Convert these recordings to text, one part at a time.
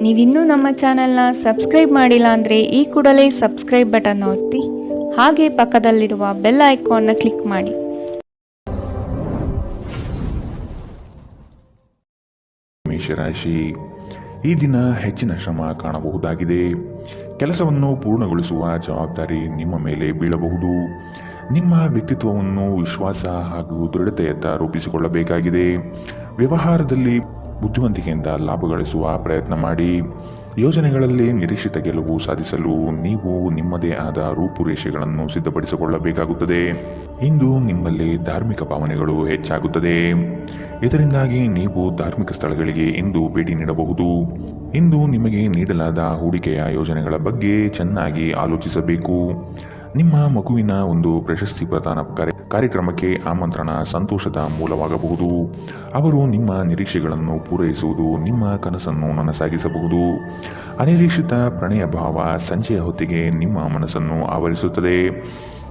ನೀವಿನ್ನೂ ನಮ್ಮ ಚಾನೆಲ್ನ ಸಬ್ಸ್ಕ್ರೈಬ್ ಮಾಡಿಲ್ಲ ಅಂದರೆ ಈ ಕೂಡಲೇ ಸಬ್ಸ್ಕ್ರೈಬ್ ಬಟನ್ ಒತ್ತಿ ಹಾಗೆ ಪಕ್ಕದಲ್ಲಿರುವ ಬೆಲ್ ಐಕಾನ್ನ ಕ್ಲಿಕ್ ಮಾಡಿ. ಮೇಷರಾಶಿ, ಈ ದಿನ ಹೆಚ್ಚಿನ ಶ್ರಮ ಕಾಣಬಹುದಾಗಿದೆ. ಕೆಲಸವನ್ನು ಪೂರ್ಣಗೊಳಿಸುವ ಜವಾಬ್ದಾರಿ ನಿಮ್ಮ ಮೇಲೆ ಬೀಳಬಹುದು. ನಿಮ್ಮ ವ್ಯಕ್ತಿತ್ವವನ್ನು ವಿಶ್ವಾಸ ಹಾಗೂ ದೃಢತೆಯತ್ತ ರೂಪಿಸಿಕೊಳ್ಳಬೇಕಾಗಿದೆ. ವ್ಯವಹಾರದಲ್ಲಿ ಬುದ್ಧಿವಂತಿಕೆಯಿಂದ ಲಾಭ ಗಳಿಸುವ ಪ್ರಯತ್ನ ಮಾಡಿ. ಯೋಜನೆಗಳಲ್ಲಿ ನಿರೀಕ್ಷಿತ ಗೆಲುವು ಸಾಧಿಸಲು ನೀವು ನಿಮ್ಮದೇ ಆದ ರೂಪುರೇಷೆಗಳನ್ನು ಸಿದ್ಧಪಡಿಸಿಕೊಳ್ಳಬೇಕಾಗುತ್ತದೆ. ಇಂದು ನಿಮ್ಮಲ್ಲಿ ಧಾರ್ಮಿಕ ಭಾವನೆಗಳು ಹೆಚ್ಚಾಗುತ್ತದೆ. ಇದರಿಂದಾಗಿ ನೀವು ಧಾರ್ಮಿಕ ಸ್ಥಳಗಳಿಗೆ ಇಂದು ಭೇಟಿ ನೀಡಬಹುದು. ಇಂದು ನಿಮಗೆ ನೀಡಲಾದ ಹೂಡಿಕೆಯ ಯೋಜನೆಗಳ ಬಗ್ಗೆ ಚೆನ್ನಾಗಿ ಆಲೋಚಿಸಬೇಕು. ನಿಮ್ಮ ಮಗುವಿನ ಒಂದು ಪ್ರಶಸ್ತಿ ಪ್ರದಾನ ಕಾರ್ಯಕ್ರಮಕ್ಕೆ ಆಮಂತ್ರಣ ಸಂತೋಷದ ಮೂಲವಾಗಬಹುದು. ಅವರು ನಿಮ್ಮ ನಿರೀಕ್ಷೆಗಳನ್ನು ಪೂರೈಸುವುದು ನಿಮ್ಮ ಕನಸನ್ನು ನನಸಾಗಿಸಬಹುದು. ಅನಿರೀಕ್ಷಿತ ಪ್ರಣಯ ಭಾವ ಸಂಜೆಯ ಹೊತ್ತಿಗೆ ನಿಮ್ಮ ಮನಸ್ಸನ್ನು ಆವರಿಸುತ್ತದೆ.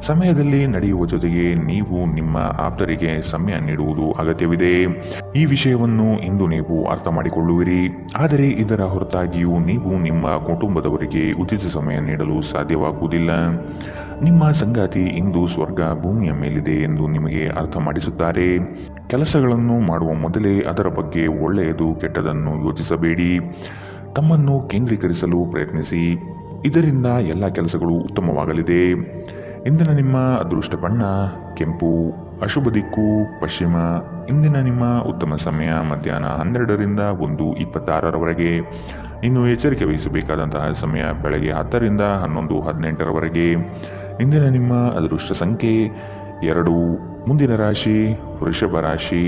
ಸಮಯದಲ್ಲಿ ನಡೆಯುವ ಜೊತೆಗೆ ನೀವು ನಿಮ್ಮ ಆಪ್ತರಿಗೆ ಸಮಯ ನೀಡುವುದು ಅಗತ್ಯವಿದೆ. ಈ ವಿಷಯವನ್ನು ಇಂದು ನೀವು ಅರ್ಥ ಮಾಡಿಕೊಳ್ಳುವಿರಿ. ಆದರೆ ಇದರ ಹೊರತಾಗಿಯೂ ನೀವು ನಿಮ್ಮ ಕುಟುಂಬದವರಿಗೆ ಉಚಿತ ಸಮಯ ನೀಡಲು ಸಾಧ್ಯವಾಗುವುದಿಲ್ಲ. ನಿಮ್ಮ ಸಂಗಾತಿ ಇಂದು ಸ್ವರ್ಗ ಭೂಮಿಯ ಮೇಲಿದೆ ಎಂದು ನಿಮಗೆ ಅರ್ಥ ಮಾಡಿಸುತ್ತಾರೆ. ಕೆಲಸಗಳನ್ನು ಮಾಡುವ ಮೊದಲೇ ಅದರ ಬಗ್ಗೆ ಒಳ್ಳೆಯದು ಕೆಟ್ಟದನ್ನು ಯೋಚಿಸಬೇಡಿ. ತಮ್ಮನ್ನು ಕೇಂದ್ರೀಕರಿಸಲು ಪ್ರಯತ್ನಿಸಿ. ಇದರಿಂದ ಎಲ್ಲ ಕೆಲಸಗಳು ಉತ್ತಮವಾಗಲಿದೆ. ಇಂದಿನ ನಿಮ್ಮ ಅದೃಷ್ಟ ಬಣ್ಣ ಕೆಂಪು, ಅಶುಭ ದಿಕ್ಕು ಪಶ್ಚಿಮ. ಇಂದಿನ ನಿಮ್ಮ ಉತ್ತಮ ಸಮಯ ಮಧ್ಯಾಹ್ನ 12ರಿಂದ 1:26ರವರೆಗೆ. ಇನ್ನು ಎಚ್ಚರಿಕೆ ವಹಿಸಬೇಕಾದಂತಹ ಸಮಯ ಬೆಳಗ್ಗೆ 10ರಿಂದ 11:18ರವರೆಗೆ. ಇಂದಿನ ನಿಮ್ಮ ಅದೃಷ್ಟ ಸಂಖ್ಯೆ 2. ಮುಂದಿನ ರಾಶಿ ವೃಷಭ ರಾಶಿ.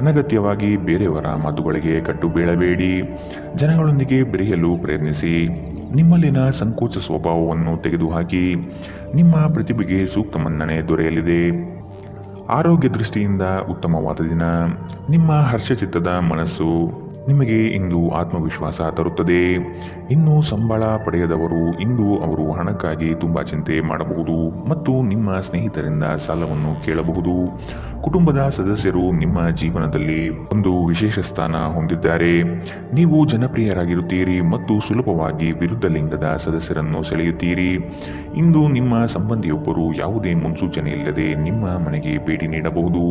ಅನಗತ್ಯವಾಗಿ ಬೇರೆಯವರ ಮಾತುಗಳಿಗೆ ಕಟ್ಟು ಬೀಳಬೇಡಿ. ಜನಗಳೊಂದಿಗೆ ಬೆರೆಯಲು ಪ್ರಯತ್ನಿಸಿ. ನಿಮ್ಮಲ್ಲಿನ ಸಂಕೋಚ ಸ್ವಭಾವವನ್ನು ತೆಗೆದುಹಾಕಿ. ನಿಮ್ಮ ಪ್ರತಿಭೆಗೆ ಸೂಕ್ತ ಮನ್ನಣೆ ದೊರೆಯಲಿದೆ. ಆರೋಗ್ಯ ದೃಷ್ಟಿಯಿಂದ ಉತ್ತಮವಾದ ದಿನ. ನಿಮ್ಮ ಹರ್ಷಚಿತ್ತದ ಮನಸ್ಸು ನಿಮಗೆ ಇಂದು ಆತ್ಮವಿಶ್ವಾಸ ತರುತ್ತದೆ. ಇನ್ನು ಸಂಬಳ ಪಡೆಯದವರು ಇಂದು ಅವರು ಹಣಕ್ಕಾಗಿ ತುಂಬ ಚಿಂತೆ ಮಾಡಬಹುದು ಮತ್ತು ನಿಮ್ಮ ಸ್ನೇಹಿತರಿಂದ ಸಾಲವನ್ನು ಕೇಳಬಹುದು. ಕುಟುಂಬದ ಸದಸ್ಯರು ನಿಮ್ಮ ಜೀವನದಲ್ಲಿ ಒಂದು ವಿಶೇಷ ಸ್ಥಾನ ಹೊಂದಿದ್ದಾರೆ. ನೀವು ಜನಪ್ರಿಯರಾಗಿರುತ್ತೀರಿ ಮತ್ತು ಸುಲಭವಾಗಿ ವಿರುದ್ಧ ಲಿಂಗದ ಸದಸ್ಯರನ್ನು ಸೆಳೆಯುತ್ತೀರಿ. ಇಂದು ನಿಮ್ಮ ಸಂಬಂಧಿಯೊಬ್ಬರು ಯಾವುದೇ ಮುನ್ಸೂಚನೆ ಇಲ್ಲದೆ ನಿಮ್ಮ ಮನೆಗೆ ಭೇಟಿ ನೀಡಬಹುದು.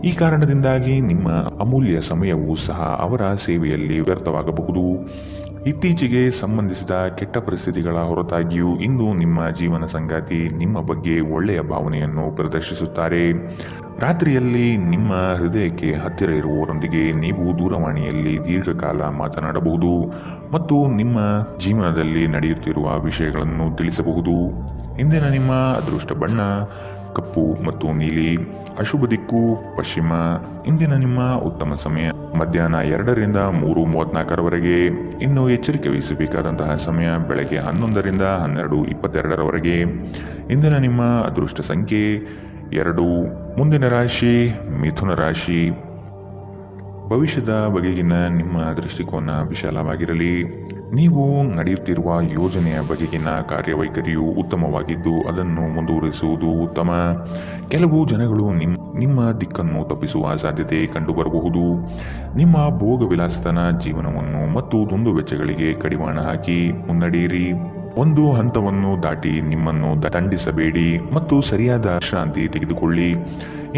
ಈ ಕಾರಣದಿಂದಾಗಿ ನಿಮ್ಮ ಅಮೂಲ್ಯ ಸಮಯವೂ ಸಹ ಅವರ ಸೇವೆಯಲ್ಲಿ ವ್ಯರ್ಥವಾಗಬಹುದು. ಇತ್ತೀಚೆಗೆ ಸಂಬಂಧಿಸಿದ ಕೆಟ್ಟ ಪರಿಸ್ಥಿತಿಗಳ ಹೊರತಾಗಿಯೂ ಇಂದು ನಿಮ್ಮ ಜೀವನ ಸಂಗಾತಿ ನಿಮ್ಮ ಬಗ್ಗೆ ಒಳ್ಳೆಯ ಭಾವನೆಯನ್ನು ಪ್ರದರ್ಶಿಸುತ್ತಾರೆ. ರಾತ್ರಿಯಲ್ಲಿ ನಿಮ್ಮ ಹೃದಯಕ್ಕೆ ಹತ್ತಿರ ಇರುವವರೊಂದಿಗೆ ನೀವು ದೂರವಾಣಿಯಲ್ಲಿ ದೀರ್ಘಕಾಲ ಮಾತನಾಡಬಹುದು ಮತ್ತು ನಿಮ್ಮ ಜೀವನದಲ್ಲಿ ನಡೆಯುತ್ತಿರುವ ವಿಷಯಗಳನ್ನು ತಿಳಿಸಬಹುದು. ಇಂದಿನ ನಿಮ್ಮ ಅದೃಷ್ಟ ಬಣ್ಣ ಕಪ್ಪು ಮತ್ತು ನೀಲಿ, ಅಶುಭ ದಿಕ್ಕು ಪಶ್ಚಿಮ. ಇಂದಿನ ನಿಮ್ಮ ಉತ್ತಮ ಸಮಯ ಮಧ್ಯಾಹ್ನ 2ರಿಂದ 3:34ರವರೆಗೆ. ಇನ್ನು ಎಚ್ಚರಿಕೆ ವಹಿಸಬೇಕಾದಂತಹ ಸಮಯ ಬೆಳಗ್ಗೆ 11ರಿಂದ 12:22ರವರೆಗೆ. ಇಂದಿನ ನಿಮ್ಮ ಅದೃಷ್ಟ ಸಂಖ್ಯೆ 2. ಮುಂದಿನ ರಾಶಿ ಮಿಥುನ ರಾಶಿ. ಭವಿಷ್ಯದ ಬಗೆಗಿನ ನಿಮ್ಮ ದೃಷ್ಟಿಕೋನ ವಿಶಾಲವಾಗಿರಲಿ. ನೀವು ನಡೆಯುತ್ತಿರುವ ಯೋಜನೆಯ ಬಗೆಗಿನ ಕಾರ್ಯವೈಖರಿಯು ಉತ್ತಮವಾಗಿದ್ದು ಅದನ್ನು ಮುಂದುವರಿಸುವುದು ಉತ್ತಮ. ಕೆಲವು ಜನಗಳು ನಿಮ್ಮ ದಿಕ್ಕನ್ನು ತಪ್ಪಿಸುವ ಸಾಧ್ಯತೆ ಕಂಡುಬರಬಹುದು. ನಿಮ್ಮ ಭೋಗ ವಿಲಾಸತನ ಜೀವನವನ್ನು ಮತ್ತು ದುಂದು ವೆಚ್ಚಗಳಿಗೆ ಕಡಿವಾಣ ಹಾಕಿ ಮುನ್ನಡೆಯಿರಿ. ಒಂದು ಹಂತವನ್ನು ದಾಟಿ ನಿಮ್ಮನ್ನು ದಂಡಿಸಬೇಡಿ ಮತ್ತು ಸರಿಯಾದ ವಿಶ್ರಾಂತಿ ತೆಗೆದುಕೊಳ್ಳಿ.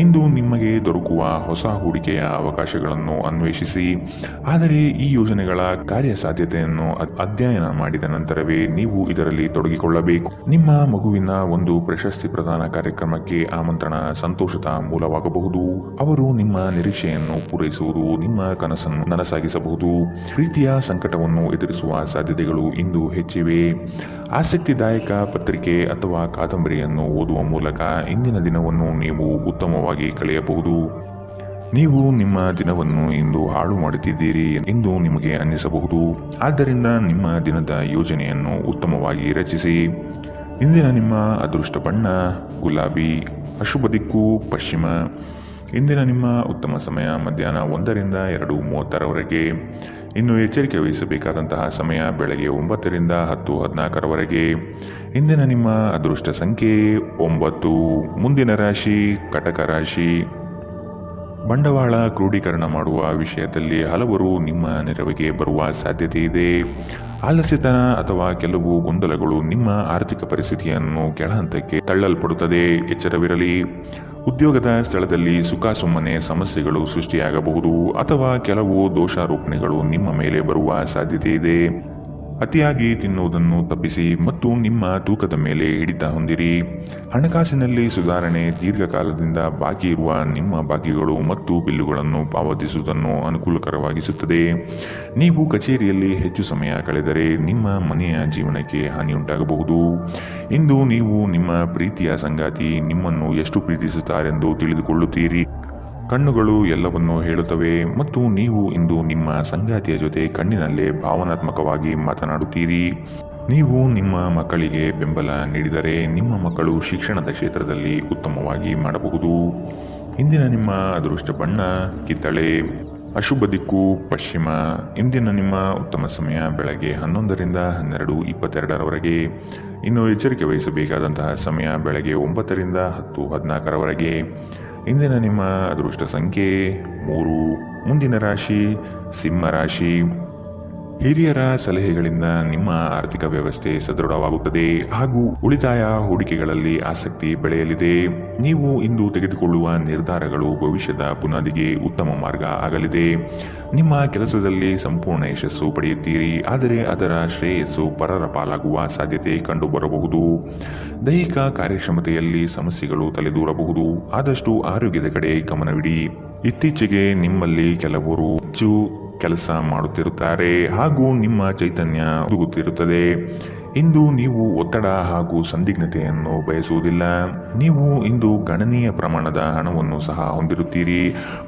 ಇಂದು ನಿಮಗೆ ದೊರಕುವ ಹೊಸ ಹೂಡಿಕೆಯ ಅವಕಾಶಗಳನ್ನು ಅನ್ವೇಷಿಸಿ. ಆದರೆ ಈ ಯೋಜನೆಗಳ ಕಾರ್ಯಸಾಧ್ಯತೆಯನ್ನು ಅಧ್ಯಯನ ಮಾಡಿದ ನಂತರವೇ ನೀವು ಇದರಲ್ಲಿ ತೊಡಗಿಕೊಳ್ಳಬೇಕು. ನಿಮ್ಮ ಮಗುವಿನ ಒಂದು ಪ್ರಶಸ್ತಿ ಪ್ರದಾನ ಕಾರ್ಯಕ್ರಮಕ್ಕೆ ಆಮಂತ್ರಣ ಸಂತೋಷದ ಮೂಲವಾಗಬಹುದು. ಅವರು ನಿಮ್ಮ ನಿರೀಕ್ಷೆಯನ್ನು ಪೂರೈಸುವುದು ನಿಮ್ಮ ಕನಸನ್ನು ನನಸಾಗಿಸಬಹುದು. ಪ್ರೀತಿಯ ಸಂಕಟವನ್ನು ಎದುರಿಸುವ ಸಾಧ್ಯತೆಗಳು ಇಂದು ಹೆಚ್ಚಿವೆ. ಆಸಕ್ತಿದಾಯಕ ಪತ್ರಿಕೆ ಅಥವಾ ಕಾದಂಬರಿಯನ್ನು ಓದುವ ಮೂಲಕ ಇಂದಿನ ದಿನವನ್ನು ನೀವು ಉತ್ತಮವಾಗಿ ಕಳೆಯಬಹುದು. ನೀವು ನಿಮ್ಮ ದಿನವನ್ನು ಇಂದು ಹಾಳು ಮಾಡುತ್ತಿದ್ದೀರಿ ಎಂದು ನಿಮಗೆ ಅನ್ನಿಸಬಹುದು. ಆದ್ದರಿಂದ ನಿಮ್ಮ ದಿನದ ಯೋಜನೆಯನ್ನು ಉತ್ತಮವಾಗಿ ರಚಿಸಿ. ಇಂದಿನ ನಿಮ್ಮ ಅದೃಷ್ಟ ಬಣ್ಣ ಗುಲಾಬಿ, ಅಶುಭ ದಿಕ್ಕು ಪಶ್ಚಿಮ. ಇಂದಿನ ನಿಮ್ಮ ಉತ್ತಮ ಸಮಯ ಮಧ್ಯಾಹ್ನ 1ರಿಂದ 2:30ರವರೆಗೆ. ಇನ್ನು ಎಚ್ಚರಿಕೆ ವಹಿಸಬೇಕಾದಂತಹ ಸಮಯ ಬೆಳಗ್ಗೆ 9ರಿಂದ 10:14ರವರೆಗೆ. ಇಂದಿನ ನಿಮ್ಮ ಅದೃಷ್ಟ ಸಂಖ್ಯೆ 9. ಮುಂದಿನ ರಾಶಿ ಕಟಕ ರಾಶಿ. ಬಂಡವಾಳ ಕ್ರೋಢೀಕರಣ ಮಾಡುವ ವಿಷಯದಲ್ಲಿ ಹಲವರು ನಿಮ್ಮ ನೆರವಿಗೆ ಬರುವ ಸಾಧ್ಯತೆ ಇದೆ. ಆಲಸ್ಯತನ ಅಥವಾ ಕೆಲವು ಗೊಂದಲಗಳು ನಿಮ್ಮ ಆರ್ಥಿಕ ಪರಿಸ್ಥಿತಿಯನ್ನು ಕೆಳಹಂತಕ್ಕೆ ತಳ್ಳಲ್ಪಡುತ್ತದೆ. ಎಚ್ಚರವಿರಲಿ. ಉದ್ಯೋಗದ ಸ್ಥಳದಲ್ಲಿ ಸುಮ್ಮನೆ ಸಮಸ್ಯೆಗಳು ಸೃಷ್ಟಿಯಾಗಬಹುದು ಅಥವಾ ಕೆಲವು ದೋಷಾರೋಪಣೆಗಳು ನಿಮ್ಮ ಮೇಲೆ ಬರುವ ಸಾಧ್ಯತೆ ಇದೆ. ಅತಿಯಾಗಿ ತಿನ್ನುವುದನ್ನು ತಪ್ಪಿಸಿ ಮತ್ತು ನಿಮ್ಮ ತೂಕದ ಮೇಲೆ ಹಿಡಿತ ಹೊಂದಿರಿ. ಹಣಕಾಸಿನಲ್ಲಿ ಸುಧಾರಣೆ. ದೀರ್ಘಕಾಲದಿಂದ ಬಾಕಿ ಇರುವ ನಿಮ್ಮ ಬಾಕಿಗಳು ಮತ್ತು ಬಿಲ್ಲುಗಳನ್ನು ಪಾವತಿಸುವುದನ್ನು ಅನುಕೂಲಕರವಾಗಿಸುತ್ತದೆ. ನೀವು ಕಚೇರಿಯಲ್ಲಿ ಹೆಚ್ಚು ಸಮಯ ಕಳೆದರೆ ನಿಮ್ಮ ಮನೆಯ ಜೀವನಕ್ಕೆ ಹಾನಿಯುಂಟಾಗಬಹುದು. ಇಂದು ನೀವು ನಿಮ್ಮ ಪ್ರೀತಿಯ ಸಂಗಾತಿ ನಿಮ್ಮನ್ನು ಎಷ್ಟು ಪ್ರೀತಿಸುತ್ತಾರೆಂದು ತಿಳಿದುಕೊಳ್ಳುತ್ತೀರಿ. ಕಣ್ಣುಗಳು ಎಲ್ಲವನ್ನೂ ಹೇಳುತ್ತವೆ ಮತ್ತು ನೀವು ಇಂದು ನಿಮ್ಮ ಸಂಗಾತಿಯ ಜೊತೆ ಕಣ್ಣಿನಲ್ಲೇ ಭಾವನಾತ್ಮಕವಾಗಿ ಮಾತನಾಡುತ್ತೀರಿ. ನೀವು ನಿಮ್ಮ ಮಕ್ಕಳಿಗೆ ಬೆಂಬಲ ನೀಡಿದರೆ ನಿಮ್ಮ ಮಕ್ಕಳು ಶಿಕ್ಷಣದ ಕ್ಷೇತ್ರದಲ್ಲಿ ಉತ್ತಮವಾಗಿ ಮಾಡಬಹುದು. ಇಂದಿನ ನಿಮ್ಮ ಅದೃಷ್ಟ ಬಣ್ಣ ಕಿತ್ತಳೆ. ಅಶುಭ ದಿಕ್ಕು ಪಶ್ಚಿಮ. ಇಂದಿನ ನಿಮ್ಮ ಉತ್ತಮ ಸಮಯ ಬೆಳಗ್ಗೆ 11ರಿಂದ 12:22ರವರೆಗೆ. ಇನ್ನು ಎಚ್ಚರಿಕೆ ವಹಿಸಬೇಕಾದಂತಹ ಸಮಯ ಬೆಳಗ್ಗೆ 9ರಿಂದ 10:14ರವರೆಗೆ. ಇಂದಿನ ನಿಮ್ಮ ಅದೃಷ್ಟ ಸಂಖ್ಯೆ 3. ಮುಂದಿನ ರಾಶಿ ಸಿಂಹ ರಾಶಿ. ಹಿರಿಯರ ಸಲಹೆಗಳಿಂದ ನಿಮ್ಮ ಆರ್ಥಿಕ ವ್ಯವಸ್ಥೆ ಸದೃಢವಾಗುತ್ತದೆ ಹಾಗೂ ಉಳಿತಾಯ ಹೂಡಿಕೆಗಳಲ್ಲಿ ಆಸಕ್ತಿ ಬೆಳೆಯಲಿದೆ. ನೀವು ಇಂದು ತೆಗೆದುಕೊಳ್ಳುವ ನಿರ್ಧಾರಗಳು ಭವಿಷ್ಯದ ಬುನಾದಿಗೆ ಉತ್ತಮ ಮಾರ್ಗ ಆಗಲಿದೆ. ನಿಮ್ಮ ಕೆಲಸದಲ್ಲಿ ಸಂಪೂರ್ಣ ಯಶಸ್ಸು ಪಡೆಯುತ್ತೀರಿ, ಆದರೆ ಅದರ ಶ್ರೇಯಸ್ಸು ಪರರ ಪಾಲಾಗುವ ಸಾಧ್ಯತೆ ಕಂಡುಬರಬಹುದು. ದೈಹಿಕ ಕಾರ್ಯಕ್ಷಮತೆಯಲ್ಲಿ ಸಮಸ್ಯೆಗಳು ತಲೆದೂರಬಹುದು. ಆದಷ್ಟು ಆರೋಗ್ಯದ ಕಡೆ ಗಮನವಿಡಿ. ಇತ್ತೀಚೆಗೆ ನಿಮ್ಮಲ್ಲಿ ಕೆಲವರು ಹೆಚ್ಚು ಕೆಲಸ ಮಾಡುತ್ತಿರುತ್ತಾರೆ ಹಾಗೂ ನಿಮ್ಮ ಚೈತನ್ಯ ಉದುಗುತ್ತಿರುತ್ತದೆ. ಇಂದು ನೀವು ಒತ್ತಡ ಹಾಗೂ ಸಂದಿಗ್ಧತೆಯನ್ನು ಬಯಸುವುದಿಲ್ಲ. ನೀವು ಇಂದು ಗಣನೀಯ ಪ್ರಮಾಣದ ಹಣವನ್ನು ಸಹ ಹೊಂದಿರುತ್ತೀರಿ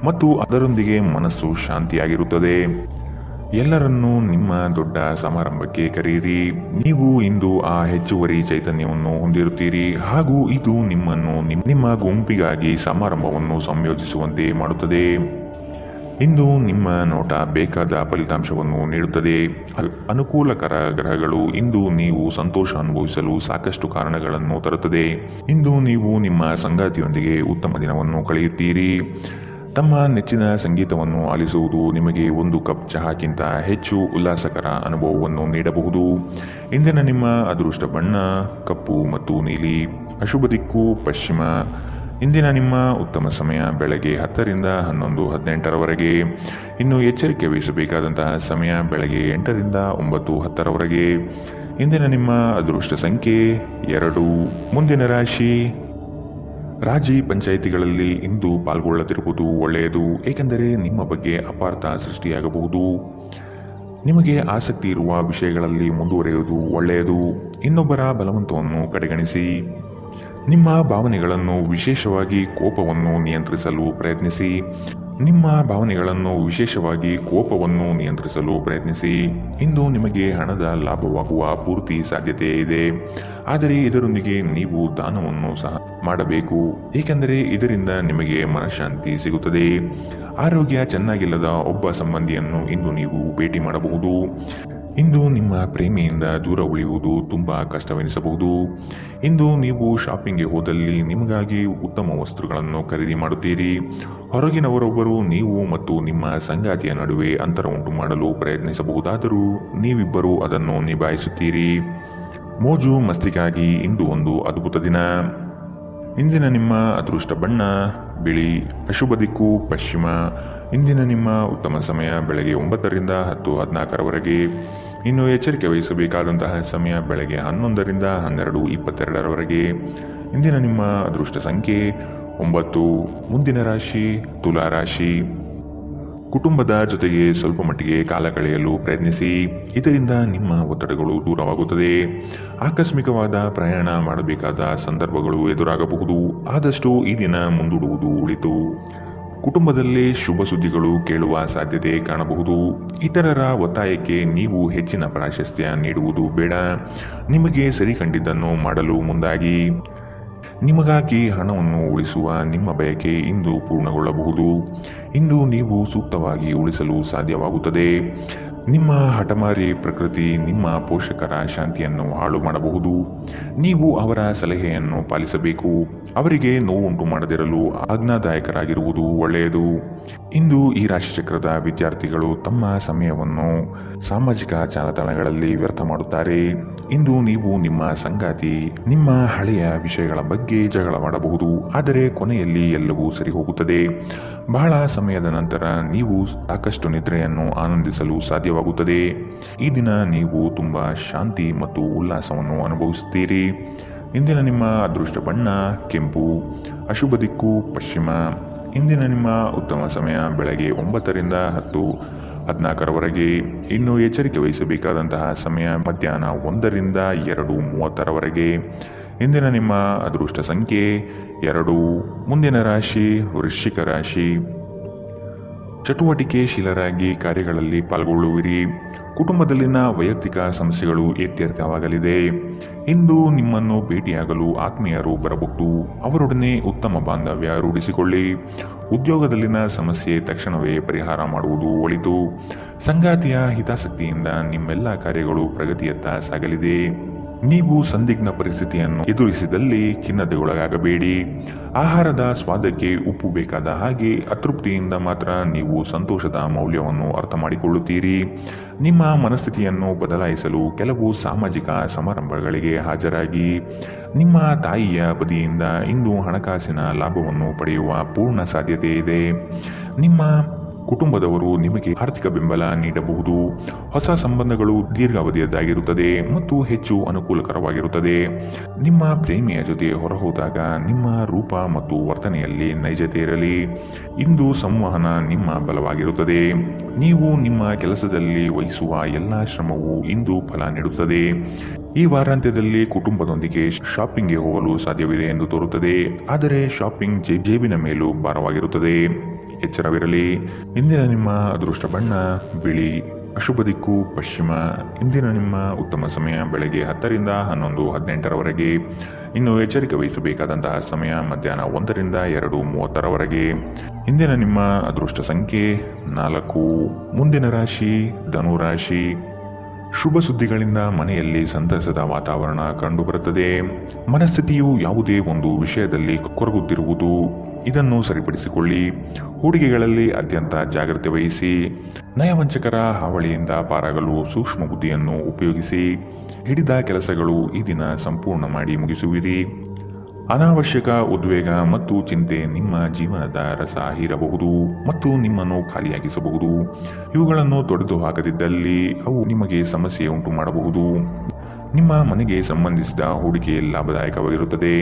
ಮತ್ತು ಅದರೊಂದಿಗೆ ಮನಸ್ಸು ಶಾಂತಿಯಾಗಿರುತ್ತದೆ. ಎಲ್ಲರನ್ನೂ ನಿಮ್ಮ ದೊಡ್ಡ ಸಮಾರಂಭಕ್ಕೆ ಕರೆಯಿರಿ. ನೀವು ಇಂದು ಆ ಹೆಚ್ಚುವರಿ ಚೈತನ್ಯವನ್ನು ಹೊಂದಿರುತ್ತೀರಿ ಹಾಗೂ ಇದು ನಿಮ್ಮನ್ನು ನಿಮ್ಮ ಗುಂಪಿಗಾಗಿ ಸಮಾರಂಭವನ್ನು ಸಂಯೋಜಿಸುವಂತೆ ಮಾಡುತ್ತದೆ. ಇಂದು ನಿಮ್ಮ ನೋಟ ಬೇಕಾದ ಫಲಿತಾಂಶವನ್ನು ನೀಡುತ್ತದೆ. ಅನುಕೂಲಕರ ಗ್ರಹಗಳು ಇಂದು ನೀವು ಸಂತೋಷ ಅನುಭವಿಸಲು ಸಾಕಷ್ಟು ಕಾರಣಗಳನ್ನು ತರುತ್ತದೆ. ಇಂದು ನೀವು ನಿಮ್ಮ ಸಂಗಾತಿಯೊಂದಿಗೆ ಉತ್ತಮ ದಿನವನ್ನು ಕಳೆಯುತ್ತೀರಿ. ತಮ್ಮ ನೆಚ್ಚಿನ ಸಂಗೀತವನ್ನು ಆಲಿಸುವುದು ನಿಮಗೆ ಒಂದು ಕಪ್ ಚಹಾಕ್ಕಿಂತ ಹೆಚ್ಚು ಉಲ್ಲಾಸಕರ ಅನುಭವವನ್ನು ನೀಡಬಹುದು. ಇಂದಿನ ನಿಮ್ಮ ಅದೃಷ್ಟ ಬಣ್ಣ ಕಪ್ಪು ಮತ್ತು ನೀಲಿ. ಅಶುಭ ದಿಕ್ಕು ಪಶ್ಚಿಮ. ಇಂದಿನ ನಿಮ್ಮ ಉತ್ತಮ ಸಮಯ ಬೆಳಗ್ಗೆ 10ರಿಂದ 11:18ರವರೆಗೆ. ಇನ್ನು ಎಚ್ಚರಿಕೆ ವಹಿಸಬೇಕಾದಂತಹ ಸಮಯ ಬೆಳಗ್ಗೆ 8ರಿಂದ 9:10ರವರೆಗೆ. ಇಂದಿನ ನಿಮ್ಮ ಅದೃಷ್ಟ ಸಂಖ್ಯೆ 2. ಮುಂದಿನ ರಾಶಿ ರಾಜಿ ಪಂಚಾಯಿತಿಗಳಲ್ಲಿ ಇಂದು ಪಾಲ್ಗೊಳ್ಳದಿರುವುದು ಒಳ್ಳೆಯದು, ಏಕೆಂದರೆ ನಿಮ್ಮ ಬಗ್ಗೆ ಅಪಾರ್ಥ ಸೃಷ್ಟಿಯಾಗಬಹುದು. ನಿಮಗೆ ಆಸಕ್ತಿ ಇರುವ ವಿಷಯಗಳಲ್ಲಿ ಮುಂದುವರಿಯುವುದು ಒಳ್ಳೆಯದು. ಇನ್ನೊಬ್ಬರ ಬಲವಂತವನ್ನು ಕಡೆಗಣಿಸಿ. ನಿಮ್ಮ ಭಾವನೆಗಳನ್ನು ವಿಶೇಷವಾಗಿ ಕೋಪವನ್ನು ನಿಯಂತ್ರಿಸಲು ಪ್ರಯತ್ನಿಸಿ. ಇಂದು ನಿಮಗೆ ಹಣದ ಲಾಭವಾಗುವ ಪೂರ್ತಿ ಸಾಧ್ಯತೆ ಇದೆ, ಆದರೆ ಇದರೊಂದಿಗೆ ನೀವು ದಾನವನ್ನು ಸಹ ಮಾಡಬೇಕು, ಏಕೆಂದರೆ ಇದರಿಂದ ನಿಮಗೆ ಮನಃಶಾಂತಿ ಸಿಗುತ್ತದೆ. ಆರೋಗ್ಯ ಚೆನ್ನಾಗಿಲ್ಲದ ಒಬ್ಬ ಸಂಬಂಧಿಯನ್ನು ಇಂದು ನೀವು ಭೇಟಿ ಮಾಡಬಹುದು. ಇಂದು ನಿಮ್ಮ ಪ್ರೇಮಿಯಿಂದ ದೂರ ಉಳಿಯುವುದು ತುಂಬ ಕಷ್ಟವೆನಿಸಬಹುದು. ಇಂದು ನೀವು ಶಾಪಿಂಗ್ಗೆ ಹೋದಲ್ಲಿ ನಿಮಗಾಗಿ ಉತ್ತಮ ವಸ್ತುಗಳನ್ನು ಖರೀದಿ ಮಾಡುತ್ತೀರಿ. ಹೊರಗಿನವರೊಬ್ಬರು ನೀವು ಮತ್ತು ನಿಮ್ಮ ಸಂಗಾತಿಯ ನಡುವೆ ಅಂತರ ಉಂಟು ಮಾಡಲು ಪ್ರಯತ್ನಿಸಬಹುದಾದರೂ ನೀವಿಬ್ಬರೂ ಅದನ್ನು ನಿಭಾಯಿಸುತ್ತೀರಿ. ಮೋಜು ಮಸ್ತಿಗಾಗಿ ಇಂದು ಒಂದು ಅದ್ಭುತ ದಿನ. ಇಂದಿನ ನಿಮ್ಮ ಅದೃಷ್ಟ ಬಣ್ಣ ಬಿಳಿ. ಅಶುಭ ದಿಕ್ಕು ಪಶ್ಚಿಮ. ಇಂದಿನ ನಿಮ್ಮ ಉತ್ತಮ ಸಮಯ ಬೆಳಗ್ಗೆ 9ರಿಂದ 10:14ರವರೆಗೆ. ಇನ್ನು ಎಚ್ಚರಿಕೆ ವಹಿಸಬೇಕಾದಂತಹ ಸಮಯ ಬೆಳಗ್ಗೆ 11ರಿಂದ 12:22ರವರೆಗೆ. ಇಂದಿನ ನಿಮ್ಮ ಅದೃಷ್ಟ ಸಂಖ್ಯೆ 9. ಮುಂದಿನ ರಾಶಿ ತುಲಾ ರಾಶಿ. ಕುಟುಂಬದ ಜೊತೆಗೆ ಸ್ವಲ್ಪ ಮಟ್ಟಿಗೆ ಕಾಲ ಕಳೆಯಲು ಪ್ರಯತ್ನಿಸಿ. ಇದರಿಂದ ನಿಮ್ಮ ಒತ್ತಡಗಳು ದೂರವಾಗುತ್ತದೆ. ಆಕಸ್ಮಿಕವಾದ ಪ್ರಯಾಣ ಮಾಡಬೇಕಾದ ಸಂದರ್ಭಗಳು ಎದುರಾಗಬಹುದು. ಆದಷ್ಟು ಈ ದಿನ ಮುಂದೂಡುವುದು ಒಳಿತು. ಕುಟುಂಬದಲ್ಲಿ ಶುಭ ಸುದ್ದಿಗಳು ಕೇಳುವ ಸಾಧ್ಯತೆ ಕಾಣಬಹುದು. ಇತರರ ಒತ್ತಾಯಕ್ಕೆ ನೀವು ಹೆಚ್ಚಿನ ಪ್ರಾಶಸ್ತ್ಯ ನೀಡುವುದು ಬೇಡ. ನಿಮಗೆ ಸರಿ ಕಂಡಿದ್ದನ್ನು ಮಾಡಲು ಮುಂದಾಗಿ. ನಿಮಗಾಗಿ ಹಣವನ್ನು ಉಳಿಸುವ ನಿಮ್ಮ ಬಯಕೆ ಇಂದು ಪೂರ್ಣಗೊಳ್ಳಬಹುದು. ಇಂದು ನೀವು ಸೂಕ್ತವಾಗಿ ಉಳಿಸಲು ಸಾಧ್ಯವಾಗುತ್ತದೆ. ನಿಮ್ಮ ಹಠಮಾರಿ ಪ್ರಕೃತಿ ನಿಮ್ಮ ಪೋಷಕರ ಶಾಂತಿಯನ್ನು ಹಾಳು ಮಾಡಬಹುದು. ನೀವು ಅವರ ಸಲಹೆಯನ್ನು ಪಾಲಿಸಬೇಕು. ಅವರಿಗೆ ನೋವುಂಟು ಮಾಡದಿರಲು ಆಜ್ಞಾದಾಯಕರಾಗಿರುವುದು ಒಳ್ಳೆಯದು. ಇಂದು ಈ ರಾಶಿಚಕ್ರದ ವಿದ್ಯಾರ್ಥಿಗಳು ತಮ್ಮ ಸಮಯವನ್ನು ಸಾಮಾಜಿಕ ಜಾಲತಾಣಗಳಲ್ಲಿ ವ್ಯರ್ಥ ಮಾಡುತ್ತಾರೆ. ಇಂದು ನೀವು ನಿಮ್ಮ ಸಂಗಾತಿ ನಿಮ್ಮ ಹಳೆಯ ವಿಷಯಗಳ ಬಗ್ಗೆ ಜಗಳವಾಡಬಹುದು, ಆದರೆ ಕೊನೆಯಲ್ಲಿ ಎಲ್ಲವೂ ಸರಿ ಹೋಗುತ್ತದೆ. ಬಹಳ ಸಮಯದ ನಂತರ ನೀವು ಸಾಕಷ್ಟು ನಿದ್ರೆಯನ್ನು ಆನಂದಿಸಲು ಸಾಧ್ಯವಾಗುತ್ತದೆ. ಈ ದಿನ ನೀವು ತುಂಬಾ ಶಾಂತಿ ಮತ್ತು ಉಲ್ಲಾಸವನ್ನು ಅನುಭವಿಸುತ್ತೀರಿ. ಇಂದಿನ ನಿಮ್ಮ ಅದೃಷ್ಟ ಬಣ್ಣ ಕೆಂಪು, ಅಶುಭ ದಿಕ್ಕು ಪಶ್ಚಿಮ. ಇಂದಿನ ನಿಮ್ಮ ಉತ್ತಮ ಸಮಯ ಬೆಳಗ್ಗೆ 9ರಿಂದ 10:14ರವರೆಗೆ. ಇನ್ನು ಎಚ್ಚರಿಕೆ ವಹಿಸಬೇಕಾದಂತಹ ಸಮಯ ಮಧ್ಯಾಹ್ನ 1ರಿಂದ 2:30ರವರೆಗೆ. ಇಂದಿನ ನಿಮ್ಮ ಅದೃಷ್ಟ ಸಂಖ್ಯೆ 2. ಮುಂದಿನ ರಾಶಿ ವೃಶ್ಚಿಕ ರಾಶಿ. ಚಟುವಟಿಕೆಶೀಲರಾಗಿ ಕಾರ್ಯಗಳಲ್ಲಿ ಪಾಲ್ಗೊಳ್ಳುವಿರಿ. ಕುಟುಂಬದಲ್ಲಿನ ವೈಯಕ್ತಿಕ ಸಮಸ್ಯೆಗಳು ಇತ್ಯರ್ಥವಾಗಲಿದೆ. ಇಂದು ನಿಮ್ಮನ್ನು ಭೇಟಿಯಾಗಲು ಆತ್ಮೀಯರು ಬರಬಹುದು. ಅವರೊಡನೆ ಉತ್ತಮ ಬಾಂಧವ್ಯ ರೂಢಿಸಿಕೊಳ್ಳಿ. ಉದ್ಯೋಗದಲ್ಲಿನ ಸಮಸ್ಯೆ ತಕ್ಷಣವೇ ಪರಿಹಾರ ಮಾಡುವುದು ಒಳಿತು. ಸಂಗಾತಿಯ ಹಿತಾಸಕ್ತಿಯಿಂದ ನಿಮ್ಮೆಲ್ಲ ಕಾರ್ಯಗಳು ಪ್ರಗತಿಯತ್ತ ಸಾಗಲಿದೆ. ನೀವು ಸಂದಿಗ್ಧ ಪರಿಸ್ಥಿತಿಯನ್ನು ಎದುರಿಸಿದಲ್ಲಿ ಖಿನ್ನತೆಗೊಳಗಾಗಬೇಡಿ. ಆಹಾರದ ಸ್ವಾದಕ್ಕೆ ಉಪ್ಪು ಬೇಕಾದ ಹಾಗೆ ಅತೃಪ್ತಿಯಿಂದ ಮಾತ್ರ ನೀವು ಸಂತೋಷದ ಮೌಲ್ಯವನ್ನು ಅರ್ಥ ಮಾಡಿಕೊಳ್ಳುತ್ತೀರಿ. ನಿಮ್ಮ ಮನಸ್ಥಿತಿಯನ್ನು ಬದಲಾಯಿಸಲು ಕೆಲವು ಸಾಮಾಜಿಕ ಸಮಾರಂಭಗಳಿಗೆ ಹಾಜರಾಗಿ. ನಿಮ್ಮ ತಾಯಿಯ ಬದಿಯಿಂದ ಇಂದು ಹಣಕಾಸಿನ ಲಾಭವನ್ನು ಪಡೆಯುವ ಪೂರ್ಣ ಸಾಧ್ಯತೆ ಇದೆ. ನಿಮ್ಮ ಕುಟುಂಬದವರು ನಿಮಗೆ ಆರ್ಥಿಕ ಬೆಂಬಲ ನೀಡಬಹುದು. ಹೊಸ ಸಂಬಂಧಗಳು ದೀರ್ಘಾವಧಿಯದ್ದಾಗಿರುತ್ತದೆ ಮತ್ತು ಹೆಚ್ಚು ಅನುಕೂಲಕರವಾಗಿರುತ್ತದೆ. ನಿಮ್ಮ ಪ್ರೇಮಿಯ ಜೊತೆ ಹೊರಹೋದಾಗ ನಿಮ್ಮ ರೂಪ ಮತ್ತು ವರ್ತನೆಯಲ್ಲಿ ನೈಜತೆ ಇರಲಿ. ಇಂದು ಸಂವಹನ ನಿಮ್ಮ ಬಲವಾಗಿರುತ್ತದೆ. ನೀವು ನಿಮ್ಮ ಕೆಲಸದಲ್ಲಿ ವಹಿಸುವ ಎಲ್ಲ ಶ್ರಮವು ಇಂದು ಫಲ ನೀಡುತ್ತದೆ. ಈ ವಾರಾಂತ್ಯದಲ್ಲಿ ಕುಟುಂಬದೊಂದಿಗೆ ಶಾಪಿಂಗ್ಗೆ ಹೋಗಲು ಸಾಧ್ಯವಿದೆ ಎಂದು ತೋರುತ್ತದೆ, ಆದರೆ ಶಾಪಿಂಗ್ ಜೇಬಿನ ಮೇಲೂ ಭಾರವಾಗಿರುತ್ತದೆ. ಎಚ್ಚರವಿರಲಿ. ಇಂದಿನ ನಿಮ್ಮ ಅದೃಷ್ಟ ಬಣ್ಣ ಬಿಳಿ, ಅಶುಭ ದಿಕ್ಕು ಪಶ್ಚಿಮ. ಇಂದಿನ ನಿಮ್ಮ ಉತ್ತಮ ಸಮಯ ಬೆಳಗ್ಗೆ 10ರಿಂದ 11:18ರವರೆಗೆ. ಇನ್ನು ಎಚ್ಚರಿಕೆ ವಹಿಸಬೇಕಾದಂತಹ ಸಮಯ ಮಧ್ಯಾಹ್ನ 1ರಿಂದ 2:30ರವರೆಗೆ. ಇಂದಿನ ನಿಮ್ಮ ಅದೃಷ್ಟ ಸಂಖ್ಯೆ 4. ಮುಂದಿನ ರಾಶಿ ಧನುರಾಶಿ. ಶುಭ ಸುದ್ದಿಗಳಿಂದ ಮನೆಯಲ್ಲಿ ಸಂತಸದ ವಾತಾವರಣ ಕಂಡುಬರುತ್ತದೆ. ಮನಸ್ಥಿತಿಯು ಯಾವುದೇ ಒಂದು ವಿಷಯದಲ್ಲಿ ಕೊರಗುತ್ತಿರುವುದು, ಇದನ್ನು ಸರಿಪಡಿಸಿಕೊಳ್ಳಿ. ಹೂಡಿಕೆಗಳಲ್ಲಿ ಅತ್ಯಂತ ಜಾಗ್ರತೆ ವಹಿಸಿ. ನಯವಂಚಕರ ಹಾವಳಿಯಿಂದ ಪಾರಾಗಲು ಸೂಕ್ಷ್ಮ ಬುದ್ಧಿಯನ್ನು ಉಪಯೋಗಿಸಿ. ಹಿಡಿದ ಕೆಲಸಗಳು ಈ ದಿನ ಸಂಪೂರ್ಣ ಮಾಡಿ ಮುಗಿಸುವಿರಿ. ಅನಾವಶ್ಯಕ ಉದ್ವೇಗ ಮತ್ತು ಚಿಂತೆ ನಿಮ್ಮ ಜೀವನದ ರಸ ಹೀರಬಹುದು ಮತ್ತು ನಿಮ್ಮನ್ನು ಖಾಲಿಯಾಗಿಸಬಹುದು. ಇವುಗಳನ್ನು ತೊಡೆದು ಹಾಕದಿದ್ದಲ್ಲಿ ಅವು ನಿಮಗೆ ಸಮಸ್ಯೆ ಉಂಟು ಮಾಡಬಹುದು. ನಿಮ್ಮ ಮನೆಗೆ ಸಂಬಂಧಿಸಿದ ಹೂಡಿಕೆ ಲಾಭದಾಯಕವಾಗಿರುತ್ತದೆ.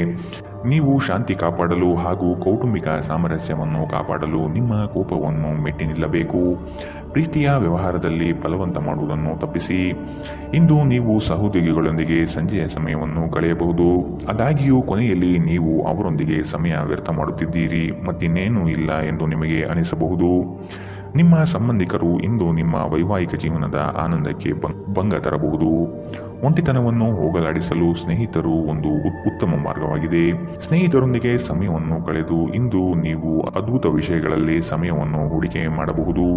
ನೀವು ಶಾಂತಿ ಕಾಪಾಡಲು ಹಾಗೂ ಕೌಟುಂಬಿಕ ಸಾಮರಸ್ಯವನ್ನು ಕಾಪಾಡಲು ನಿಮ್ಮ ಕೋಪವನ್ನು ಮೆಟ್ಟಿ ನಿಲ್ಲಬೇಕು. ಪ್ರೀತಿಯ ವ್ಯವಹಾರದಲ್ಲಿ ಬಲವಂತ ಮಾಡುವುದನ್ನು ತಪ್ಪಿಸಿ. ಇಂದು ನೀವು ಸಹೋದ್ಯೋಗಿಗಳೊಂದಿಗೆ ಸಂಜೆಯ ಸಮಯವನ್ನು ಕಳೆಯಬಹುದು. ಆದಾಗ್ಯೂ ಕೊನೆಯಲ್ಲಿ ನೀವು ಅವರೊಂದಿಗೆ ಸಮಯ ವ್ಯರ್ಥ ಮಾಡುತ್ತಿದ್ದೀರಿ ಮತ್ತಿನ್ನೇನೂ ಇಲ್ಲ ಎಂದು ನಿಮಗೆ ಅನಿಸಬಹುದು. ನಿಮ್ಮ ಸಂಬಂಧಿಕರು ಇಂದು ನಿಮ್ಮ ವೈವಾಹಿಕ ಜೀವನದ ಆನಂದಕ್ಕೆ ಭಂಗ ತರಬಹುದು. ಒಂಟಿತನವನ್ನು ಹೋಗಲಾಡಿಸಲು ಸ್ನೇಹಿತರು ಒಂದು ಉತ್ತಮ ಮಾರ್ಗವಾಗಿದೆ. ಸ್ನೇಹಿತರೊಂದಿಗೆ ಸಮಯವನ್ನು ಕಳೆದು ಇಂದು ನೀವು ಅದ್ಭುತ ವಿಷಯಗಳಲ್ಲಿ ಸಮಯವನ್ನು ಹೂಡಿಕೆ ಮಾಡಬಹುದು.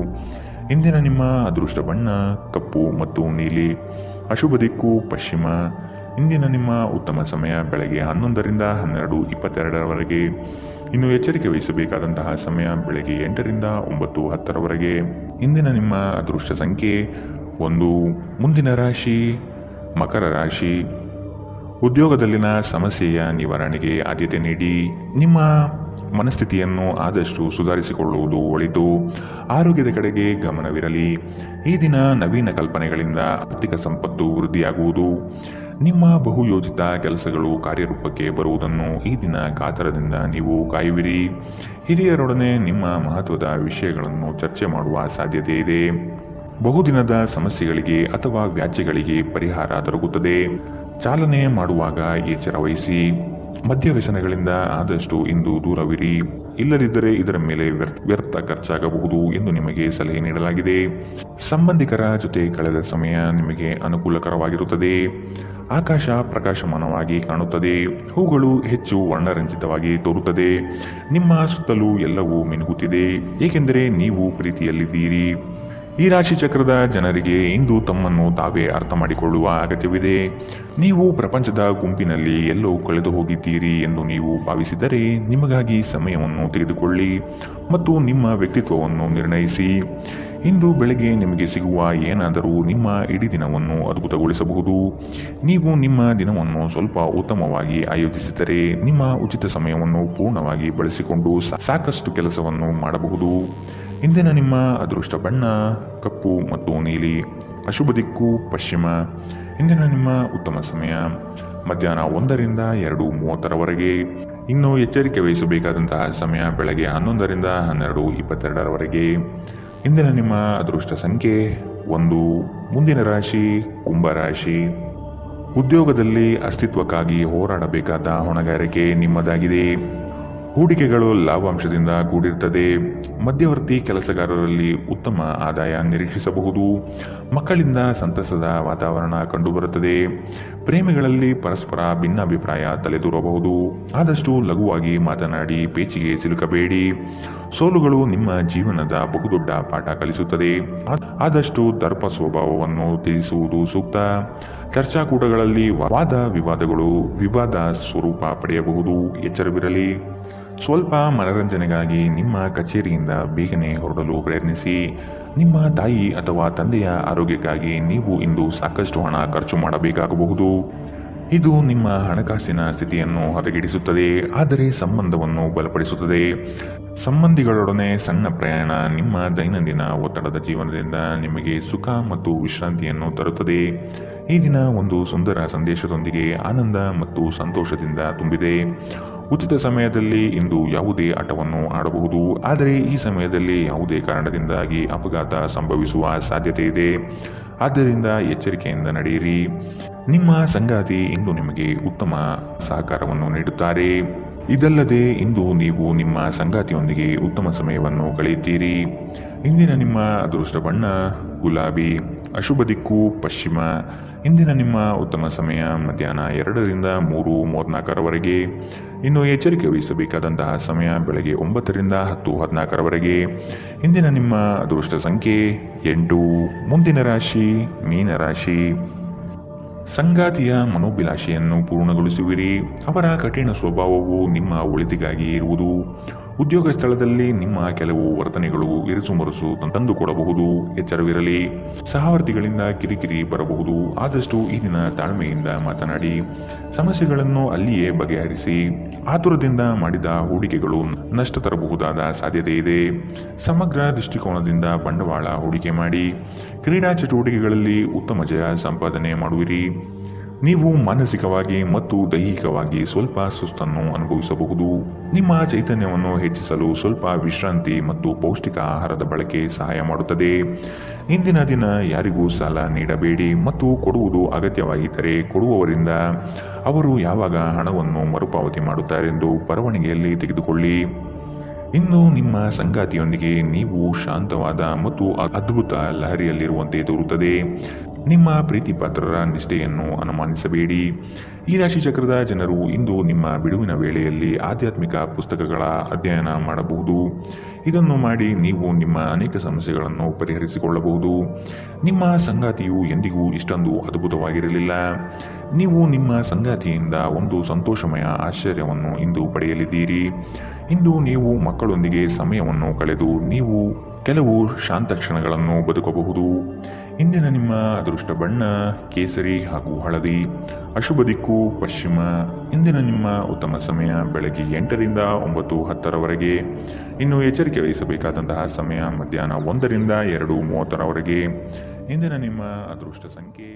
ಇಂದಿನ ನಿಮ್ಮ ಅದೃಷ್ಟ ಬಣ್ಣ ಕಪ್ಪು ಮತ್ತು ನೀಲಿ, ಅಶುಭ ದಿಕ್ಕು ಪಶ್ಚಿಮ. ಇಂದಿನ ನಿಮ್ಮ ಉತ್ತಮ ಸಮಯ ಬೆಳಗ್ಗೆ 11ರಿಂದ 12:22ರವರೆಗೆ. ಇನ್ನು ಎಚ್ಚರಿಕೆ ವಹಿಸಬೇಕಾದಂತಹ ಸಮಯ ಬೆಳಗ್ಗೆ 8ರಿಂದ 9:10ರವರೆಗೆ. ಇಂದಿನ ನಿಮ್ಮ ಅದೃಷ್ಟ ಸಂಖ್ಯೆ 1. ಮುಂದಿನ ರಾಶಿ ಮಕರ ರಾಶಿ. ಉದ್ಯೋಗದಲ್ಲಿನ ಸಮಸ್ಯೆಯ ನಿವಾರಣೆಗೆ ಆದ್ಯತೆ ನೀಡಿ. ನಿಮ್ಮ ಮನಸ್ಥಿತಿಯನ್ನು ಆದಷ್ಟು ಸುಧಾರಿಸಿಕೊಳ್ಳುವುದು ಒಳಿತು. ಆರೋಗ್ಯದ ಕಡೆಗೆ ಗಮನವಿರಲಿ. ಈ ದಿನ ನವೀನ ಕಲ್ಪನೆಗಳಿಂದ ಆರ್ಥಿಕ ಸಂಪತ್ತು ವೃದ್ಧಿಯಾಗುವುದು. ನಿಮ್ಮ ಬಹುಯೋಜಿತ ಕೆಲಸಗಳು ಕಾರ್ಯರೂಪಕ್ಕೆ ಬರುವುದನ್ನು ಈ ದಿನ ಕಾತರದಿಂದ ನೀವು ಕಾಯುವಿರಿ. ಹಿರಿಯರೊಡನೆ ನಿಮ್ಮ ಮಹತ್ವದ ವಿಷಯಗಳನ್ನು ಚರ್ಚೆ ಮಾಡುವ ಸಾಧ್ಯತೆ ಇದೆ. ಬಹುದಿನದ ಸಮಸ್ಯೆಗಳಿಗೆ ಅಥವಾ ವ್ಯಾಜ್ಯಗಳಿಗೆ ಪರಿಹಾರ ದೊರಕುತ್ತದೆ. ಚಾಲನೆ ಮಾಡುವಾಗ ಎಚ್ಚರ ವಹಿಸಿ. ಮದ್ಯ ವ್ಯಸನಗಳಿಂದ ಆದಷ್ಟು ಇಂದು ದೂರವಿರಿ. ಇಲ್ಲದಿದ್ದರೆ ಇದರ ಮೇಲೆ ವ್ಯರ್ಥ ಖರ್ಚಾಗಬಹುದು ಎಂದು ನಿಮಗೆ ಸಲಹೆ ನೀಡಲಾಗಿದೆ. ಸಂಬಂಧಿಕರ ಜೊತೆ ಕಳೆದ ಸಮಯ ನಿಮಗೆ ಅನುಕೂಲಕರವಾಗಿರುತ್ತದೆ. ಆಕಾಶ ಪ್ರಕಾಶಮಾನವಾಗಿ ಕಾಣುತ್ತದೆ. ಹೂಗಳು ಹೆಚ್ಚು ವರ್ಣರಂಜಿತವಾಗಿ ತೋರುತ್ತದೆ. ನಿಮ್ಮ ಸುತ್ತಲೂ ಎಲ್ಲವೂ ಮಿನುಗುತ್ತಿದೆ, ಏಕೆಂದರೆ ನೀವು ಪ್ರೀತಿಯಲ್ಲಿದ್ದೀರಿ. ಈ ರಾಶಿ ಚಕ್ರದ ಜನರಿಗೆ ಇಂದು ತಮ್ಮನ್ನು ತಾವೇ ಅರ್ಥ ಮಾಡಿಕೊಳ್ಳುವ ಅಗತ್ಯವಿದೆ. ನೀವು ಪ್ರಪಂಚದ ಗುಂಪಿನಲ್ಲಿ ಎಲ್ಲೋ ಕಳೆದು ಹೋಗಿದ್ದೀರಿ ಎಂದು ನೀವು ಭಾವಿಸಿದರೆ ನಿಮಗಾಗಿ ಸಮಯವನ್ನು ತೆಗೆದುಕೊಳ್ಳಿ ಮತ್ತು ನಿಮ್ಮ ವ್ಯಕ್ತಿತ್ವವನ್ನು ನಿರ್ಣಯಿಸಿ. ಇಂದು ಬೆಳಗ್ಗೆ ನಿಮಗೆ ಸಿಗುವ ಏನಾದರೂ ನಿಮ್ಮ ಇಡೀ ದಿನವನ್ನು ಅದ್ಭುತಗೊಳಿಸಬಹುದು. ನೀವು ನಿಮ್ಮ ದಿನವನ್ನು ಸ್ವಲ್ಪ ಉತ್ತಮವಾಗಿ ಆಯೋಜಿಸಿದರೆ ನಿಮ್ಮ ಉಚಿತ ಸಮಯವನ್ನು ಪೂರ್ಣವಾಗಿ ಬಳಸಿಕೊಂಡು ಸಾಕಷ್ಟು ಕೆಲಸವನ್ನು ಮಾಡಬಹುದು. ಇಂದಿನ ನಿಮ್ಮ ಅದೃಷ್ಟ ಬಣ್ಣ ಕಪ್ಪು ಮತ್ತು ನೀಲಿ. ಅಶುಭ ದಿಕ್ಕು ಪಶ್ಚಿಮ. ಇಂದಿನ ನಿಮ್ಮ ಉತ್ತಮ ಸಮಯ ಮಧ್ಯಾಹ್ನ 1ರಿಂದ 2:30ರವರೆಗೆ. ಇನ್ನು ಎಚ್ಚರಿಕೆ ವಹಿಸಬೇಕಾದಂತಹ ಸಮಯ ಬೆಳಗ್ಗೆ 11ರಿಂದ 12:22ರವರೆಗೆ. ಇಂದಿನ ನಿಮ್ಮ ಅದೃಷ್ಟ ಸಂಖ್ಯೆ 1. ಮುಂದಿನ ರಾಶಿ ಕುಂಭರಾಶಿ. ಉದ್ಯೋಗದಲ್ಲಿ ಅಸ್ತಿತ್ವಕ್ಕಾಗಿ ಹೋರಾಡಬೇಕಾದ ಹೊಣೆಗಾರಿಕೆ ನಿಮ್ಮದಾಗಿದೆ. ಹೂಡಿಕೆಗಳು ಲಾಭಾಂಶದಿಂದ ಕೂಡಿರುತ್ತದೆ. ಮಧ್ಯವರ್ತಿ ಕೆಲಸಗಾರರಲ್ಲಿ ಉತ್ತಮ ಆದಾಯ ನಿರೀಕ್ಷಿಸಬಹುದು. ಮಕ್ಕಳಿಂದ ಸಂತಸದ ವಾತಾವರಣ ಕಂಡುಬರುತ್ತದೆ. ಪ್ರೇಮಿಗಳಲ್ಲಿ ಪರಸ್ಪರ ಭಿನ್ನಾಭಿಪ್ರಾಯ ತಲೆದೂರಬಹುದು. ಆದಷ್ಟು ಲಘುವಾಗಿ ಮಾತನಾಡಿ ಪೇಚಿಗೆ ಸಿಲುಕಬೇಡಿ. ಸೋಲುಗಳು ನಿಮ್ಮ ಜೀವನದ ಬಹುದೊಡ್ಡ ಪಾಠ ಕಲಿಸುತ್ತದೆ. ಆದಷ್ಟು ದರ್ಪ ಸ್ವಭಾವವನ್ನು ತ್ಯಜಿಸುವುದು ಸೂಕ್ತ. ಚರ್ಚಾಕೂಟಗಳಲ್ಲಿ ವಾದ ವಿವಾದಗಳು ವಿವಾದ ಸ್ವರೂಪ ಪಡೆಯಬಹುದು. ಎಚ್ಚರವಿರಲಿ. ಸ್ವಲ್ಪ ಮನರಂಜನೆಗಾಗಿ ನಿಮ್ಮ ಕಚೇರಿಯಿಂದ ಬೇಗನೆ ಹೊರಡಲು ಪ್ರಯತ್ನಿಸಿ. ನಿಮ್ಮ ತಾಯಿ ಅಥವಾ ತಂದೆಯ ಆರೋಗ್ಯಕ್ಕಾಗಿ ನೀವು ಇಂದು ಸಾಕಷ್ಟು ಹಣ ಖರ್ಚು ಮಾಡಬೇಕಾಗಬಹುದು. ಇದು ನಿಮ್ಮ ಹಣಕಾಸಿನ ಸ್ಥಿತಿಯನ್ನು ಹದಗೆಡಿಸುತ್ತದೆ, ಆದರೆ ಸಂಬಂಧವನ್ನು ಬಲಪಡಿಸುತ್ತದೆ. ಸಂಬಂಧಿಗಳೊಡನೆ ಸಣ್ಣ ಪ್ರಯಾಣ ನಿಮ್ಮ ದೈನಂದಿನ ಒತ್ತಡದ ಜೀವನದಿಂದ ನಿಮಗೆ ಸುಖ ಮತ್ತು ವಿಶ್ರಾಂತಿಯನ್ನು ತರುತ್ತದೆ. ಈ ದಿನ ಒಂದು ಸುಂದರ ಸಂದೇಶದೊಂದಿಗೆ ಆನಂದ ಮತ್ತು ಸಂತೋಷದಿಂದ ತುಂಬಿದೆ. ಉಚಿತ ಸಮಯದಲ್ಲಿ ಇಂದು ಯಾವುದೇ ಆಟವನ್ನು ಆಡಬಹುದು, ಆದರೆ ಈ ಸಮಯದಲ್ಲಿ ಯಾವುದೇ ಕಾರಣದಿಂದಾಗಿ ಅಪಘಾತ ಸಂಭವಿಸುವ ಸಾಧ್ಯತೆ ಇದೆ. ಆದ್ದರಿಂದ ಎಚ್ಚರಿಕೆಯಿಂದ ನಡೆಯಿರಿ. ನಿಮ್ಮ ಸಂಗಾತಿ ಇಂದು ನಿಮಗೆ ಉತ್ತಮ ಸಹಕಾರವನ್ನು ನೀಡುತ್ತಾರೆ. ಇದಲ್ಲದೆ ಇಂದು ನೀವು ನಿಮ್ಮ ಸಂಗಾತಿಯೊಂದಿಗೆ ಉತ್ತಮ ಸಮಯವನ್ನು ಕಳೆಯುತ್ತೀರಿ. ಇಂದಿನ ನಿಮ್ಮ ಅದೃಷ್ಟ ಬಣ್ಣ ಗುಲಾಬಿ. ಅಶುಭ ದಿಕ್ಕು ಪಶ್ಚಿಮ. ಇಂದಿನ ನಿಮ್ಮ ಉತ್ತಮ ಸಮಯ ಮಧ್ಯಾಹ್ನ 2ರಿಂದ 3:34ರವರೆಗೆ. ಇನ್ನು ಎಚ್ಚರಿಕೆ ವಹಿಸಬೇಕಾದಂತಹ ಸಮಯ ಬೆಳಗ್ಗೆ 9ರಿಂದ 10:14ರವರೆಗೆ. ಇಂದಿನ ನಿಮ್ಮ ಅದೃಷ್ಟ ಸಂಖ್ಯೆ 8. ಮುಂದಿನ ರಾಶಿ ಮೀನರಾಶಿ. ಸಂಗಾತಿಯ ಮನೋಭಿಲಾಷೆಯನ್ನು ಪೂರ್ಣಗೊಳಿಸುವಿರಿ. ಅವರ ಕಠಿಣ ಸ್ವಭಾವವು ನಿಮ್ಮ ಒಳಿತಿಗಾಗಿ ಇರುವುದು. ಉದ್ಯೋಗ ಸ್ಥಳದಲ್ಲಿ ನಿಮ್ಮ ಕೆಲವು ವರ್ತನೆಗಳು ಇರುಸುಮುರುಸು ತಂದುಕೊಡಬಹುದು. ಎಚ್ಚರವಿರಲಿ. ಸಹವರ್ತಿಗಳಿಂದ ಕಿರಿಕಿರಿ ಬರಬಹುದು. ಆದಷ್ಟು ಈ ದಿನ ತಾಳ್ಮೆಯಿಂದ ಮಾತನಾಡಿ ಸಮಸ್ಯೆಗಳನ್ನು ಅಲ್ಲಿಯೇ ಬಗೆಹರಿಸಿ. ಆತುರದಿಂದ ಮಾಡಿದ ಹೂಡಿಕೆಗಳು ನಷ್ಟ ತರಬಹುದಾದ ಸಾಧ್ಯತೆ ಇದೆ. ಸಮಗ್ರ ದೃಷ್ಟಿಕೋನದಿಂದ ಬಂಡವಾಳ ಹೂಡಿಕೆ ಮಾಡಿ. ಕ್ರೀಡಾ ಚಟುವಟಿಕೆಗಳಲ್ಲಿ ಉತ್ತಮ ಜಯ ಸಂಪಾದನೆ ಮಾಡುವಿರಿ. ನೀವು ಮಾನಸಿಕವಾಗಿ ಮತ್ತು ದೈಹಿಕವಾಗಿ ಸ್ವಲ್ಪ ಸುಸ್ತನ್ನು ಅನುಭವಿಸಬಹುದು. ನಿಮ್ಮ ಚೈತನ್ಯವನ್ನು ಹೆಚ್ಚಿಸಲು ಸ್ವಲ್ಪ ವಿಶ್ರಾಂತಿ ಮತ್ತು ಪೌಷ್ಟಿಕ ಆಹಾರದ ಬಳಕೆ ಸಹಾಯ ಮಾಡುತ್ತದೆ. ಇಂದಿನ ದಿನ ಯಾರಿಗೂ ಸಾಲ ನೀಡಬೇಡಿ ಮತ್ತು ಕೊಡುವುದು ಅಗತ್ಯವಾಗಿದ್ದರೆ ಕೊಡುವವರಿಂದ ಅವರು ಯಾವಾಗ ಹಣವನ್ನು ಮರುಪಾವತಿ ಮಾಡುತ್ತಾರೆಂದು ಬರವಣಿಗೆಯಲ್ಲಿ ತೆಗೆದುಕೊಳ್ಳಿ. ಇನ್ನು ನಿಮ್ಮ ಸಂಗಾತಿಯೊಂದಿಗೆ ನೀವು ಶಾಂತವಾದ ಮತ್ತು ಅದ್ಭುತ ಲಹರಿಯಲ್ಲಿರುವಂತೆ ತೋರುತ್ತದೆ. ನಿಮ್ಮ ಪ್ರೀತಿ ಪಾತ್ರರ ನಿಷ್ಠೆಯನ್ನು ಅನುಮಾನಿಸಬೇಡಿ. ಈ ರಾಶಿ ಚಕ್ರದ ಜನರು ಇಂದು ನಿಮ್ಮ ಬಿಡುವಿನ ವೇಳೆಯಲ್ಲಿ ಆಧ್ಯಾತ್ಮಿಕ ಪುಸ್ತಕಗಳ ಅಧ್ಯಯನ ಮಾಡಬಹುದು. ಇದನ್ನು ಮಾಡಿ ನೀವು ನಿಮ್ಮ ಅನೇಕ ಸಮಸ್ಯೆಗಳನ್ನು ಪರಿಹರಿಸಿಕೊಳ್ಳಬಹುದು. ನಿಮ್ಮ ಸಂಗಾತಿಯು ಎಂದಿಗೂ ಇಷ್ಟೊಂದು ಅದ್ಭುತವಾಗಿರಲಿಲ್ಲ. ನೀವು ನಿಮ್ಮ ಸಂಗಾತಿಯಿಂದ ಒಂದು ಸಂತೋಷಮಯ ಆಶ್ಚರ್ಯವನ್ನು ಇಂದು ಪಡೆಯಲಿದ್ದೀರಿ. ಇಂದು ನೀವು ಮಕ್ಕಳೊಂದಿಗೆ ಸಮಯವನ್ನು ಕಳೆದು ನೀವು ಕೆಲವು ಶಾಂತ ಕ್ಷಣಗಳನ್ನು ಬದುಕಬಹುದು. ಇಂದಿನ ನಿಮ್ಮ ಅದೃಷ್ಟ ಬಣ್ಣ ಕೇಸರಿ ಹಾಗೂ ಹಳದಿ. ಅಶುಭ ದಿಕ್ಕು ಪಶ್ಚಿಮ. ಇಂದಿನ ನಿಮ್ಮ ಉತ್ತಮ ಸಮಯ ಬೆಳಗ್ಗೆ 8ರಿಂದ 9:10ರವರೆಗೆ. ಇನ್ನು ಎಚ್ಚರಿಕೆ ವಹಿಸಬೇಕಾದಂತಹ ಸಮಯ ಮಧ್ಯಾಹ್ನ 1ರಿಂದ 2:30ರವರೆಗೆ. ಇಂದಿನ ನಿಮ್ಮ ಅದೃಷ್ಟ ಸಂಖ್ಯೆ